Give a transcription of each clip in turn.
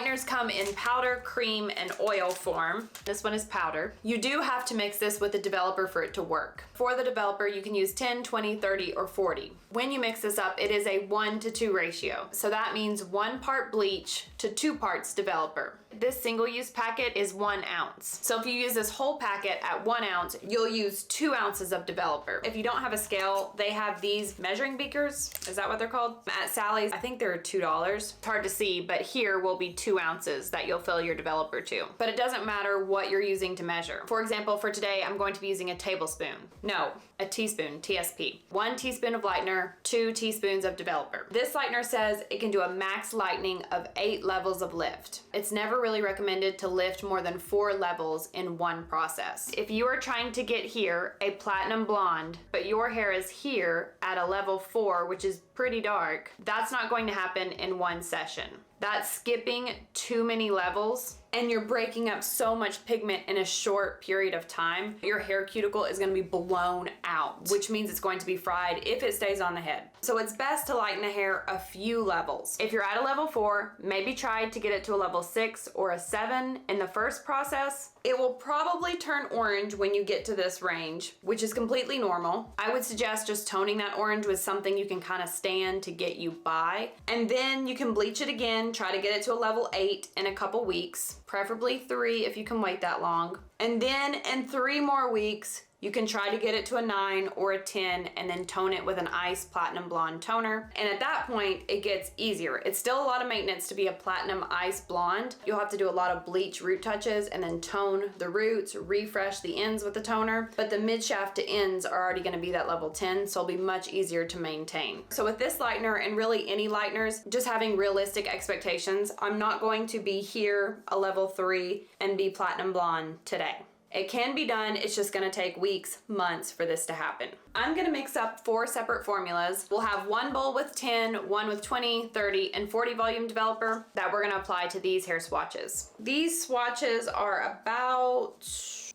Lighteners come in powder, cream, and oil form. This one is powder. You do have to mix this with the developer for it to work. For the developer, you can use 10, 20, 30, or 40. When you mix this up, it is a 1-to-2 ratio. So that means 1 part bleach to 2 parts developer. This single-use packet is 1 ounce. So if you use this whole packet at 1 ounce, you'll use 2 ounces of developer. If you don't have a scale, they have these measuring beakers. Is that what they're called? At Sally's, I think they're $2. It's hard to see, but here will be 2 ounces that you'll fill your developer to. But it doesn't matter what you're using to measure. For example, for today, I'm going to be using a tablespoon. No, a teaspoon, TSP. 1 teaspoon of lightener, 2 teaspoons of developer. This lightener says it can do a max lightening of 8 levels of lift. It's never really recommended to lift more than 4 levels in one process. If you are trying to get here a platinum blonde, but your hair is here at a level 4, which is pretty dark, that's not going to happen in one session. That's skipping too many levels, and you're breaking up so much pigment in a short period of time. Your hair cuticle is going to be blown out, which means it's going to be fried if it stays on the head. So it's best to lighten the hair a few levels. If you're at a level 4, maybe try to get it to a level 6 or a 7 in the first process. It will probably turn orange when you get to this range, which is completely normal. I would suggest just toning that orange with something you can kind of stand to get you by. And then you can bleach it again, try to get it to a level 8 in a couple weeks, preferably 3 if you can wait that long. And then in 3 more weeks, you can try to get it to a 9 or a 10 and then tone it with an ice platinum blonde toner. And at that point, it gets easier. It's still a lot of maintenance to be a platinum ice blonde. You'll have to do a lot of bleach root touches and then tone the roots, refresh the ends with the toner. But the mid shaft to ends are already gonna be that level 10, so it'll be much easier to maintain. So with this lightener and really any lighteners, just having realistic expectations, I'm not going to be here a level 3 and be platinum blonde today. It can be done, it's just gonna take weeks, months for this to happen. I'm gonna mix up 4 separate formulas. We'll have 1 bowl with 10, 1 with 20, 30, and 40 volume developer that we're gonna apply to these hair swatches. These swatches are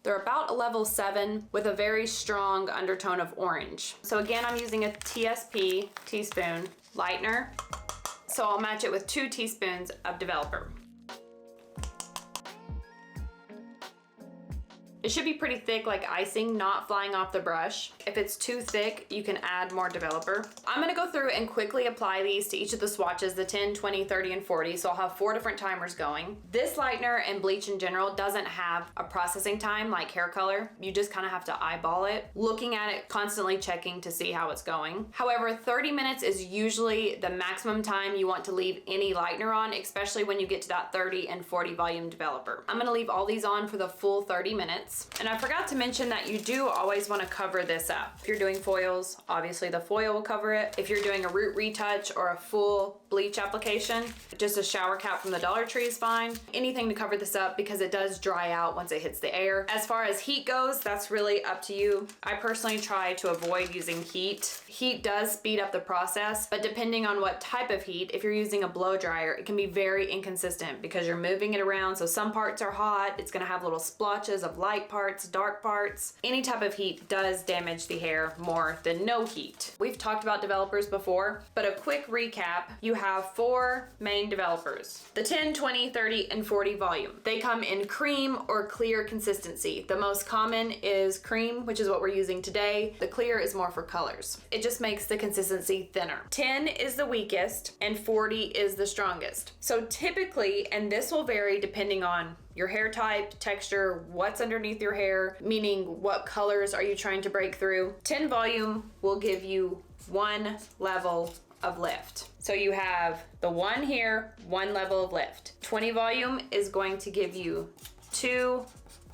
they're about a level 7 with a very strong undertone of orange. So again, I'm using a TSP, teaspoon, lightener. So I'll match it with 2 teaspoons of developer. It should be pretty thick like icing, not flying off the brush. If it's too thick, you can add more developer. I'm gonna go through and quickly apply these to each of the swatches, the 10, 20, 30, and 40, so I'll have 4 different timers going. This lightener and bleach in general doesn't have a processing time like hair color. You just kind of have to eyeball it, looking at it, constantly checking to see how it's going. However, 30 minutes is usually the maximum time you want to leave any lightener on, especially when you get to that 30 and 40 volume developer. I'm gonna leave all these on for the full 30 minutes. And I forgot to mention that you do always want to cover this up. If you're doing foils, obviously the foil will cover it. If you're doing a root retouch or a full bleach application, just a shower cap from the Dollar Tree is fine. Anything to cover this up because it does dry out once it hits the air. As far as heat goes, that's really up to you. I personally try to avoid using heat. Heat does speed up the process, but depending on what type of heat, if you're using a blow dryer, it can be very inconsistent because you're moving it around. So some parts are hot, it's gonna have little splotches of light parts, dark parts. Any type of heat does damage the hair more than no heat. We've talked about developers before, but a quick recap, you have 4 main developers. The 10, 20, 30, and 40 volume. They come in cream or clear consistency. The most common is cream, which is what we're using today. The clear is more for colors. It just makes the consistency thinner. 10 is the weakest and 40 is the strongest. So typically, and this will vary depending on your hair type, texture, what's underneath your hair, meaning what colors are you trying to break through. 10 volume will give you 1 level of lift. So you have the 1 here, 1 level of lift. 20 volume is going to give you 2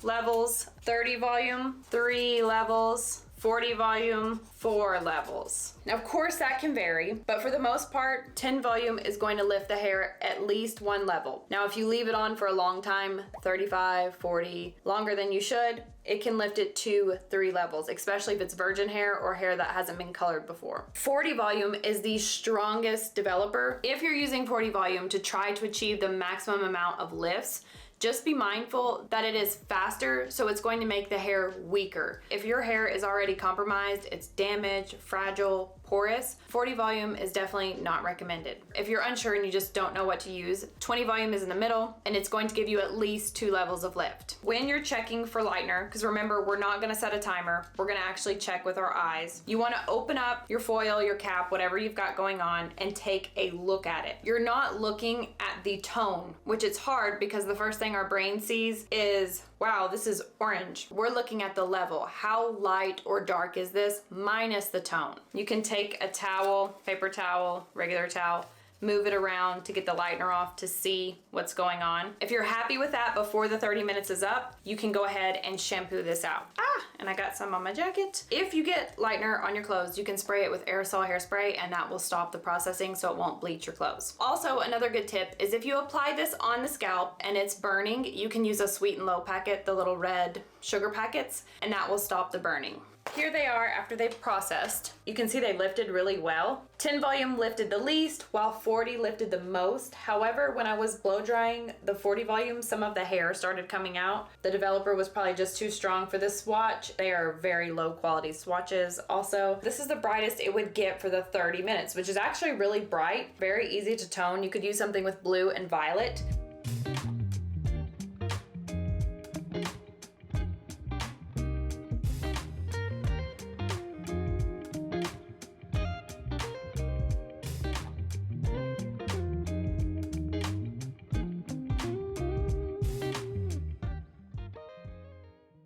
levels, 30 volume, 3 levels, 40 volume, 4 levels. Now, of course, that can vary, but for the most part, 10 volume is going to lift the hair at least 1 level. Now, if you leave it on for a long time, 35, 40, longer than you should, it can lift it 2, 3 levels, especially if it's virgin hair or hair that hasn't been colored before. 40 volume is the strongest developer. If you're using 40 volume to try to achieve the maximum amount of lifts, Just be mindful that it is faster, so it's going to make the hair weaker. If your hair is already compromised, it's damaged, fragile, porous, 40 volume is definitely not recommended. If you're unsure and you just don't know what to use, 20 volume is in the middle, and it's going to give you at least 2 levels of lift. When you're checking for lightener, because remember, we're not gonna set a timer, we're gonna actually check with our eyes. You wanna open up your foil, your cap, whatever you've got going on, and take a look at it. You're not looking at the tone, which it's hard because the first thing our brain sees is, wow, this is orange. We're looking at the level. How light or dark is this minus the tone? You can take a towel, paper towel, regular towel, move it around to get the lightener off to see what's going on. If you're happy with that before the 30 minutes is up, you can go ahead and shampoo this out. And I got some on my jacket. If you get lightener on your clothes, you can spray it with aerosol hairspray and that will stop the processing so it won't bleach your clothes. Also, another good tip is if you apply this on the scalp and it's burning, you can use a sweet and low packet, the little red sugar packets, and that will stop the burning. Here they are after they've processed. You can see they lifted really well. 10 volume lifted the least, while 40 lifted the most. However, when I was blow drying the 40 volume, some of the hair started coming out. The developer was probably just too strong for this swatch. They are very low quality swatches. Also, this is the brightest it would get for the 30 minutes, which is actually really bright, very easy to tone. You could use something with blue and violet.